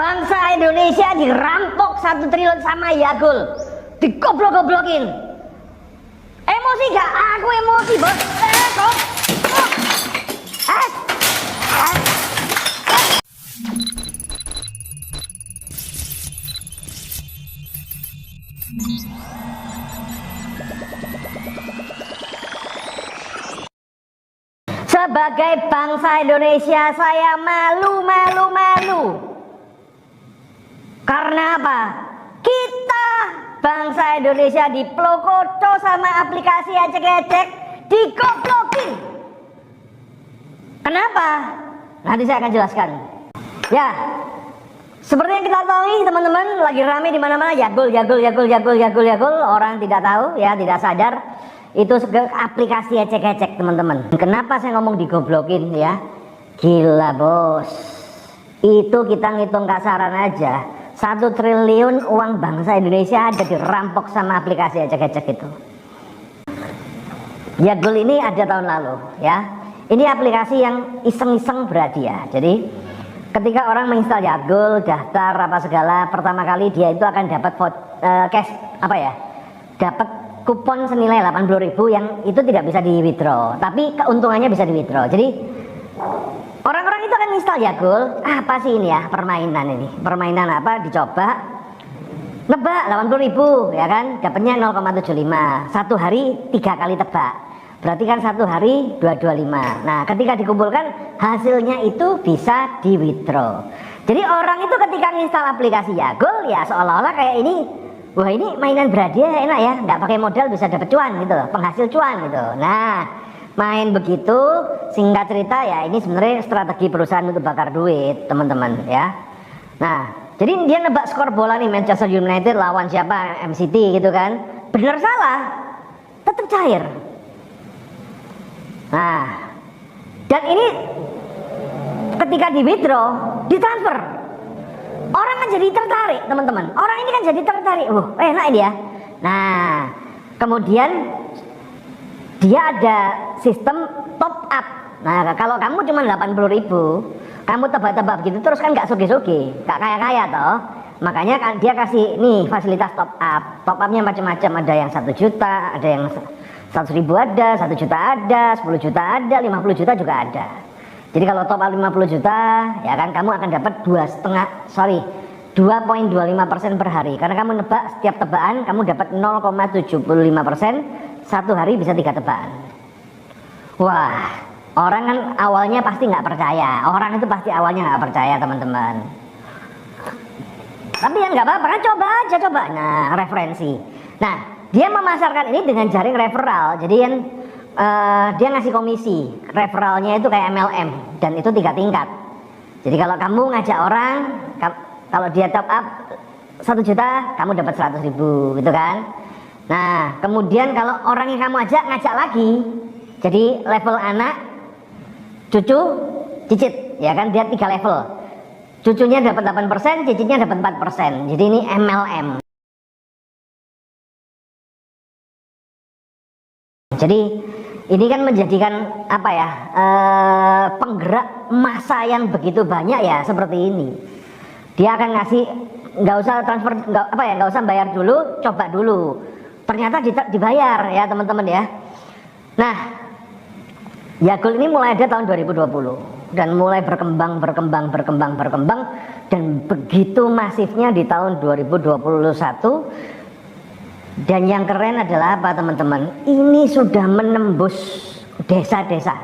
Bangsa Indonesia dirampok 1 triliun sama Yagul, digoblok-goblokin. Emosi gak? Aku emosi bos. Sebagai bangsa Indonesia saya malu. Karena apa? Kita bangsa Indonesia diplokoto sama aplikasi ecek-ecek, digoblokin. Kenapa? Nanti saya akan jelaskan. Ya, seperti yang kita tahu teman-teman, lagi rame di mana-mana Yagul. Orang tidak tahu ya, tidak sadar itu aplikasi ecek-ecek teman-teman. Kenapa saya ngomong digoblokin ya? Gila bos. Itu kita ngitung kasaran aja. 1 triliun uang bangsa Indonesia ada dirampok sama aplikasi ecek-ecek itu. Yagul ini ada tahun lalu ya. Ini aplikasi yang iseng-iseng berhadiah. Jadi ketika orang menginstal Yagul, daftar apa segala, pertama kali dia itu akan dapat cash apa ya? Dapat kupon senilai 80.000 yang itu tidak bisa di withdraw, tapi keuntungannya bisa di withdraw. Jadi orang-orang itu akan install Yagul, apa sih ini ya, permainan ini, permainan apa, dicoba, nebak 80.000 ya kan, dapatnya 0,75, 1 hari 3 kali tebak, berarti kan 1 hari 225. Nah ketika dikumpulkan hasilnya itu bisa di withdraw. Jadi orang itu ketika install aplikasi Yagul ya seolah-olah kayak ini, wah ini mainan berhadiah enak ya, nggak pakai modal bisa dapat cuan gitu, penghasil cuan gitu. Nah main begitu, singkat cerita ya ini sebenarnya strategi perusahaan untuk bakar duit teman-teman ya. Nah jadi dia nebak skor bola nih, Manchester United lawan siapa, MCT gitu kan, benar salah tetap cair. Nah dan ini ketika di withdraw, ditransfer, orang kan jadi tertarik teman-teman. Orang ini kan jadi tertarik, enak ini ya. Nah kemudian dia ada sistem top up. Nah kalau kamu cuma 80.000, kamu tebak-tebak gitu terus kan nggak soge-soge, nggak kaya-kaya toh. Makanya kan dia kasih nih fasilitas top up. Top upnya macam-macam, ada yang 1 juta, ada yang 100.000 ada, 1 juta ada, 10 juta ada, 50 juta juga ada. Jadi kalau top up 50 juta ya kan kamu akan dapat 2,25% per hari. Karena kamu nebak setiap tebakan kamu dapat 0,75%. 1 hari bisa 3 tebakan. Wah, orang kan awalnya pasti nggak percaya. Orang itu pasti awalnya nggak percaya teman-teman. Tapi ya nggak apa-apa kan, coba aja coba. Nah referensi. Nah dia memasarkan ini dengan jaring referral. Jadi kan dia ngasih komisi. Referralnya itu kayak MLM dan itu 3 tingkat. Jadi kalau kamu ngajak orang, kalau dia top up 1 juta, kamu dapat 100.000 gitu kan. Nah kemudian kalau orang yang kamu ngajak lagi, jadi level anak, cucu, cicit ya kan, dia 3 level. Cucunya dapat 8%, cicitnya dapat 4%. Jadi ini MLM. Jadi ini kan menjadikan apa ya, penggerak massa yang begitu banyak ya seperti ini. Dia akan ngasih, nggak usah transfer, nggak usah bayar dulu, coba dulu. Ternyata dibayar ya teman-teman ya. Nah Yagul ini mulai ada tahun 2020 dan mulai berkembang dan begitu masifnya di tahun 2021. Dan yang keren adalah apa teman-teman, ini sudah menembus desa-desa.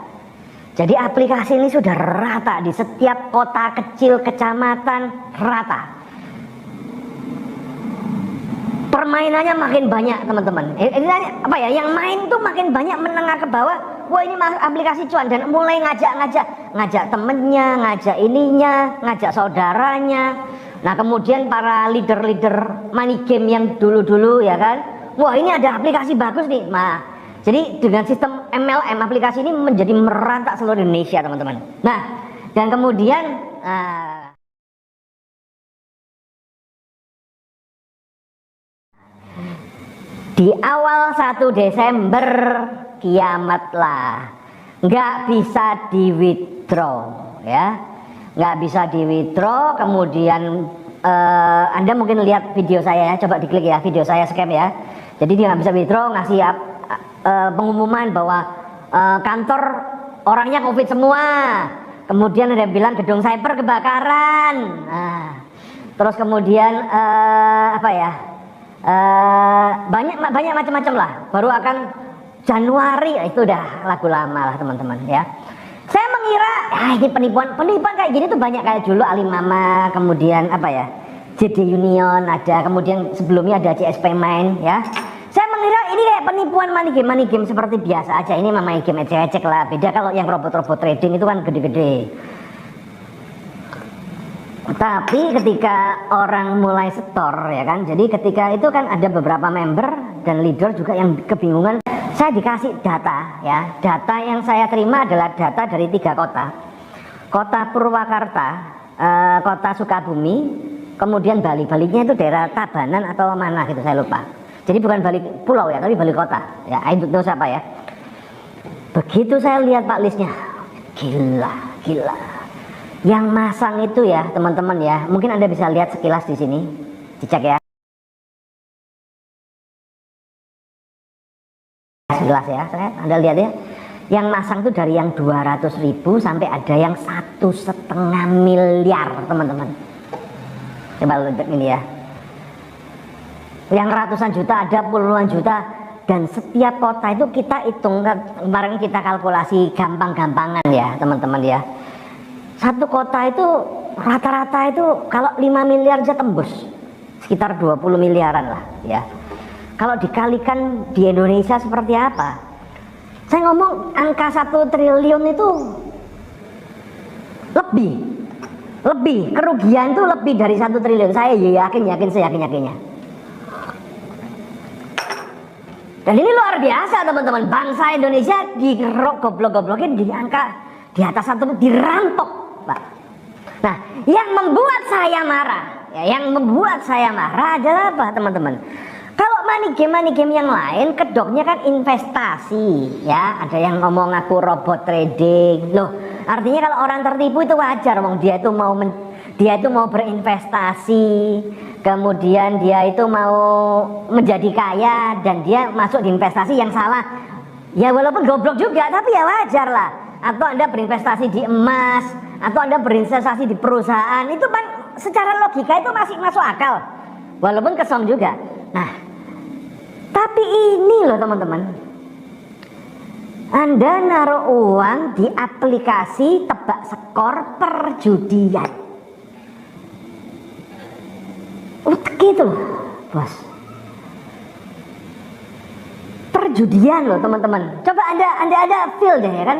Jadi aplikasi ini sudah rata di setiap kota kecil, kecamatan, rata. Permainannya makin banyak teman-teman. Ini apa ya, yang main tuh makin banyak, menengah ke bawah. Wah ini aplikasi cuan, dan mulai ngajak temennya, ngajak ininya, ngajak saudaranya. Nah kemudian para leader money game yang dulu-dulu ya kan, wah ini ada aplikasi bagus nih. Nah jadi dengan sistem MLM, aplikasi ini menjadi merata seluruh Indonesia teman-teman. Nah dan kemudian di awal 1 Desember kiamat lah, nggak bisa di withdraw ya. nggak bisa di withdraw. Kemudian Anda mungkin lihat video saya ya, coba diklik ya video saya scam ya. Jadi dia nggak bisa withdraw, ngasih pengumuman bahwa kantor orangnya COVID semua. Kemudian ada bilang gedung cyber kebakaran. Nah, terus kemudian apa ya? Banyak macam-macam lah. Baru akan Januari, itu udah lagu lama lah teman-teman ya. Saya mengira ini penipuan kayak gini tuh banyak, kayak dulu Alimama, kemudian apa ya, JD Union ada, kemudian sebelumnya ada CSP Main ya. Saya mengira ini kayak penipuan money game seperti biasa aja. Ini memang game ecek-ecek lah. Beda kalau yang robot-robot trading itu kan gede-gede. Tapi ketika orang mulai setor ya kan, jadi ketika itu kan ada beberapa member dan leader juga yang kebingungan. Saya dikasih data ya, data yang saya terima adalah data dari 3 kota. Kota Purwakarta, kota Sukabumi, kemudian Bali. Balinya itu daerah Tabanan atau mana gitu, saya lupa. Jadi bukan Bali pulau ya, tapi Bali kota ya, itu siapa ya. Begitu saya lihat Pak listnya, gila. Yang masang itu ya teman-teman ya, mungkin Anda bisa lihat sekilas di sini, dicek ya. Sekilas ya, Anda lihat ya. Yang masang itu dari yang 200.000 sampai ada yang 1,5 miliar teman-teman. Coba lihat ini ya. Yang ratusan juta, ada puluhan juta, dan setiap kota itu kita hitung, kemarin kita kalkulasi gampang-gampangan ya teman-teman ya. Satu kota itu rata-rata itu kalau 5 miliar aja tembus, sekitar 20 miliaran lah ya. Kalau dikalikan di Indonesia seperti apa? Saya ngomong angka 1 triliun itu lebih kerugian itu lebih dari 1 triliun. Saya seyakin-yakinnya. Dan ini luar biasa teman-teman. Bangsa Indonesia goblok-goblokin di angka di atas 1 dirampok, Pak. Nah, yang membuat saya marah adalah apa teman-teman? Kalau money game yang lain kedoknya kan investasi ya. Ada yang ngomong aku robot trading. Loh, artinya kalau orang tertipu itu wajar, dia itu mau berinvestasi, kemudian dia itu mau menjadi kaya dan dia masuk di investasi yang salah. Ya walaupun goblok juga, tapi ya wajar lah. Atau Anda berinvestasi di emas, atau Anda berinvestasi di perusahaan, itu kan secara logika itu masih masuk akal. Walaupun kesong juga. Nah, tapi ini loh teman-teman, Anda naruh uang di aplikasi tebak skor perjudian. Gitu loh bos, perjudian loh teman-teman. Coba anda feel deh ya kan.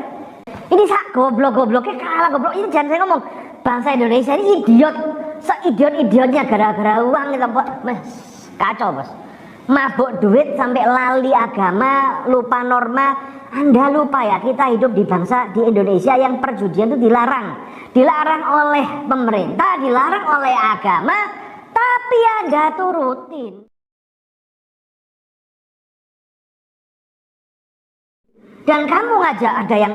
Ini gobloknya kalah goblok. Ini jangan saya ngomong, bangsa Indonesia ini idiot, seidiot-idiotnya gara-gara uang gitu, kacau bos. Mabuk duit sampai lali agama, lupa norma. Anda lupa ya, kita hidup di bangsa di Indonesia yang perjudian itu dilarang oleh pemerintah, dilarang oleh agama, tapi Anda turutin. Dan kamu ngajak, ada yang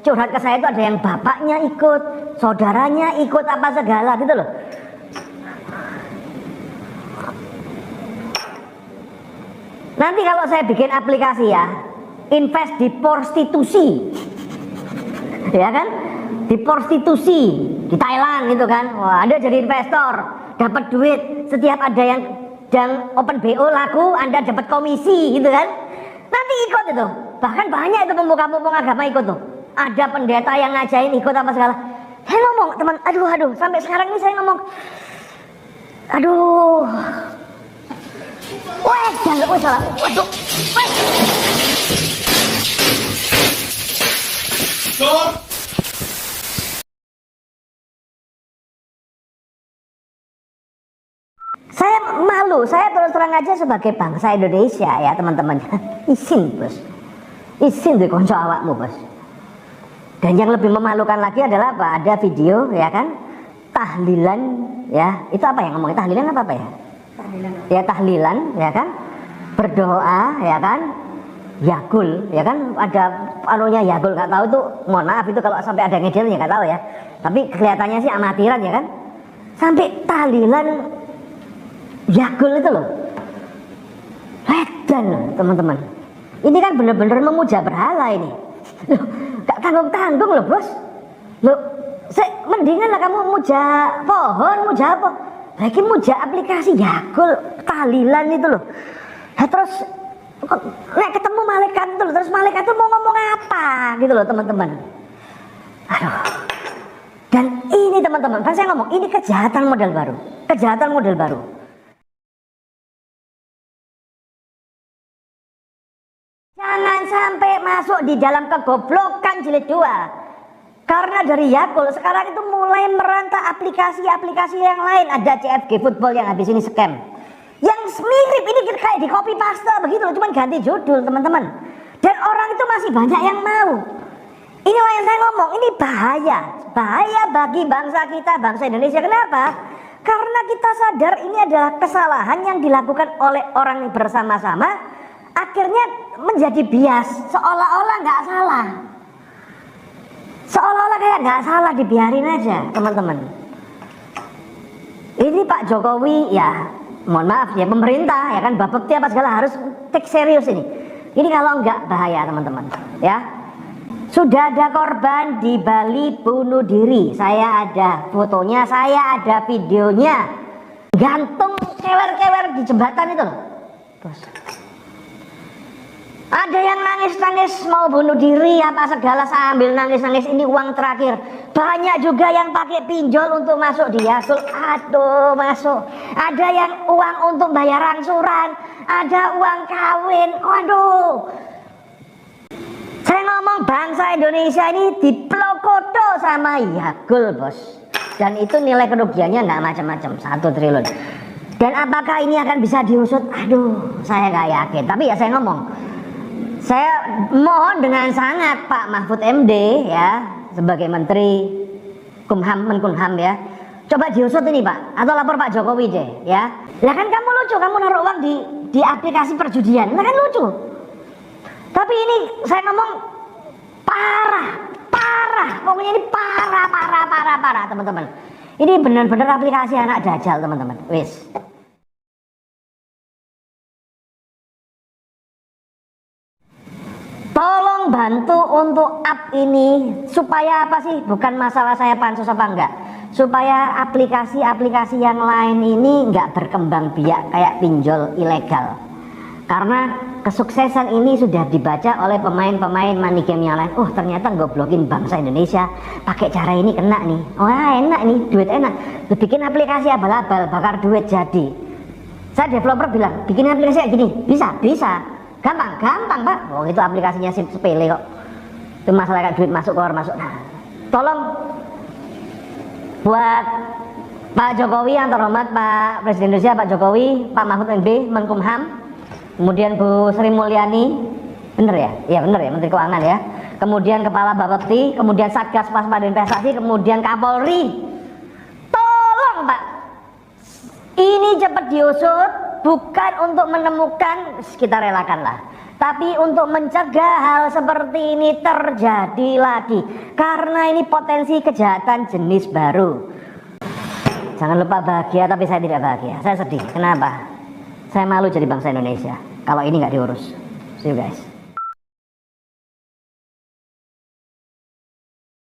curhat ke saya itu, ada yang bapaknya ikut, saudaranya ikut, apa segala gitu loh. Nanti kalau saya bikin aplikasi ya, invest di prostitusi, ya kan? Di prostitusi di Thailand gitu kan. Wah, Anda jadi investor, dapat duit. Setiap ada yang open BO laku, Anda dapat komisi gitu kan. Nanti ikut itu. Bahkan banyak itu pemuka-pemuka agama ikut tuh. Ada pendeta yang ngajain ikut apa segala. Saya ngomong teman, aduh, sampai sekarang ini saya ngomong, aduh. Wah, jangan salah. Waduh. Saya malu, saya terus terang aja sebagai bangsa Indonesia ya teman-teman. Isin bos, isin di konco awakmu bos. Dan yang lebih memalukan lagi adalah apa? Ada video ya kan, tahlilan ya. Itu apa yang ngomongin tahlilan apa ya? Tahlilan. Ya tahlilan ya kan, berdoa ya kan, Yagul, ya kan ada anunya Yagul, nggak tahu tuh, mohon maaf itu kalau sampai ada ngedel ya nggak tahu ya, tapi kelihatannya sih amatiran ya kan, sampai tahlilan Yagul itu loh, edan loh teman-teman, ini kan bener-bener memuja berhala ini, loh, gak tanggung-tanggung loh bos, loh, mendingan lah kamu muja pohon, muja apa, lagi muja aplikasi Yagul, tahlilan itu loh, nah, terus nek ketemu malaikat itu loh, terus malaikat itu mau ngomong apa gitu loh teman-teman. Aduh. Dan ini teman-teman, kan saya ngomong ini kejahatan model baru, kejahatan model baru. Jangan sampai masuk di dalam kegoblokan jilid 2. Karena dari Yakult sekarang itu mulai merantau aplikasi-aplikasi yang lain. Ada CFG Football yang habis ini scam, yang mirip ini kayak di copy paste begitu loh, cuman ganti judul teman-teman. Dan orang itu masih banyak yang mau. Inilah yang saya ngomong, ini bahaya, bahaya bagi bangsa kita, bangsa Indonesia. Kenapa? Karena kita sadar ini adalah kesalahan yang dilakukan oleh orang bersama-sama, akhirnya menjadi bias, seolah-olah nggak salah, seolah-olah kayak nggak salah, dibiarin aja teman-teman. Ini Pak Jokowi ya, mohon maaf ya, pemerintah ya kan, Bapepti apa segala harus take serius ini. Ini kalau enggak bahaya teman-teman ya. Sudah ada korban di Bali bunuh diri, saya ada fotonya, saya ada videonya, gantung kewer-kewer di jembatan itu loh bos. Ada yang nangis-nangis mau bunuh diri apa segala sambil nangis-nangis, ini uang terakhir. Banyak juga yang pakai pinjol untuk masuk di Yakult, aduh masuk. Ada yang uang untuk bayar angsuran, ada uang kawin, waduh. Saya ngomong bangsa Indonesia ini diplokoto sama Yakult bos. Dan itu nilai kerugiannya nggak macam-macam, 1 triliun. Dan apakah ini akan bisa diusut? Aduh, saya nggak yakin. Tapi ya saya ngomong, saya mohon dengan sangat Pak Mahfud MD ya, sebagai Menteri Menkumham ya, coba diusut ini Pak, atau lapor Pak Jokowi deh ya. Lah kan kamu lucu, kamu naruh uang di aplikasi perjudian, lah kan lucu. Tapi ini saya ngomong parah, pokoknya ini parah teman-teman. Ini benar-benar aplikasi anak dajal teman-teman. Wis. Tolong bantu untuk up ini supaya apa sih? Bukan masalah saya pansus apa enggak, supaya aplikasi-aplikasi yang lain ini enggak berkembang biak kayak pinjol ilegal. Karena kesuksesan ini sudah dibaca oleh pemain-pemain money game yang lain. Oh ternyata ngoblokin bangsa Indonesia pakai cara ini kena nih. Wah enak nih, duit enak. Bikin aplikasi abal-abal bakar duit jadi. Saya developer bilang bikin aplikasi kayak gini bisa. Gampang Pak. Oh itu aplikasinya sepele kok. Itu masalah kayak duit masuk keluar masuk. Nah, tolong buat Pak Jokowi yang terhormat, Pak Presiden Indonesia Pak Jokowi, Pak Mahfud MD Menkumham, kemudian Bu Sri Mulyani, bener ya? Iya bener ya, Menteri Keuangan ya. Kemudian Kepala Bapepti, kemudian Satgas Waspada Investasi, kemudian Kapolri. Tolong Pak, ini cepat diusut, bukan untuk menemukan, kita relakanlah, tapi untuk mencegah hal seperti ini terjadi lagi. Karena ini potensi kejahatan jenis baru. Jangan lupa bahagia, tapi saya tidak bahagia. Saya sedih. Kenapa? Saya malu jadi bangsa Indonesia kalau ini nggak diurus. See you guys.